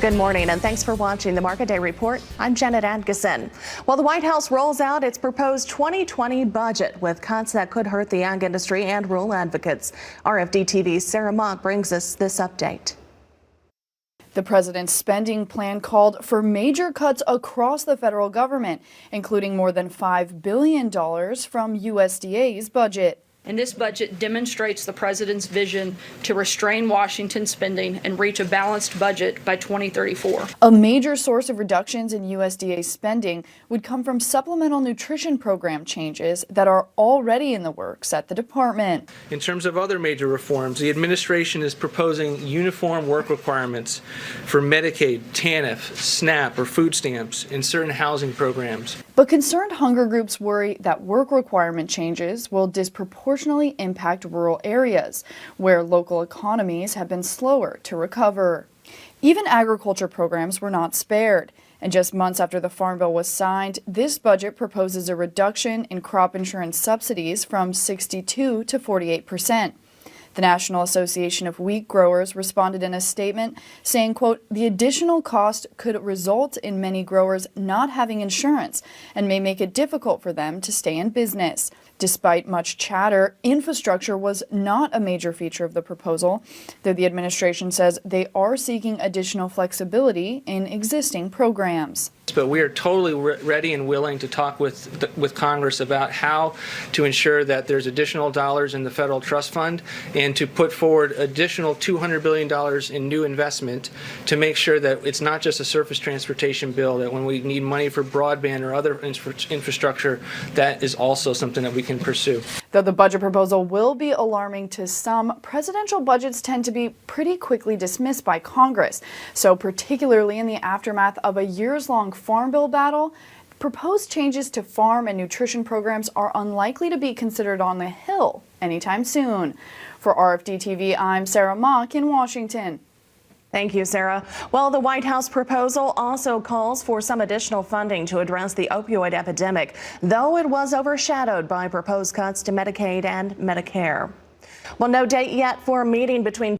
Good morning and thanks for watching the Market Day Report. I'm Janet Adkison. Well, the White House rolls out its proposed 2020 budget with cuts that could hurt the ag industry and rural advocates. RFD-TV's Sarah Mock brings us this update. The president's spending plan called for major cuts across the federal government, including more than $5 billion from USDA's budget. And this budget demonstrates the president's vision to restrain Washington spending and reach a balanced budget by 2034. A major source of reductions in USDA spending would come from supplemental nutrition program changes that are already in the works at the department. In terms of other major reforms, the administration is proposing uniform work requirements for Medicaid, TANIF, SNAP, or food stamps in certain housing programs. But concerned hunger groups worry that work requirement changes will disproportionately impact rural areas, where local economies have been slower to recover. Even agriculture programs were not spared. And just months after the Farm Bill was signed, this budget proposes a reduction in crop insurance subsidies from 62% to 48%. The National Association of Wheat Growers responded in a statement saying, quote, "The additional cost could result in many growers not having insurance and may make it difficult for them to stay in business." Despite much chatter, infrastructure was not a major feature of the proposal, though the administration says they are seeking additional flexibility in existing programs. But we are totally ready and willing to talk with Congress about how to ensure that there's additional dollars in the federal trust fund and to put forward additional $200 billion in new investment to make sure that it's not just a surface transportation bill, that when we need money for broadband or other infrastructure, that is also something that we can pursue. Though the budget proposal will be alarming to some, presidential budgets tend to be pretty quickly dismissed by Congress. So particularly in the aftermath of a years-long Farm Bill battle, proposed changes to farm and nutrition programs are unlikely to be considered on the Hill anytime soon. For RFD-TV, I'm Sarah Mock in Washington. Thank you, Sarah. Well, the White House proposal also calls for some additional funding to address the opioid epidemic, though it was overshadowed by proposed cuts to Medicaid and Medicare. Well, no date yet for a meeting between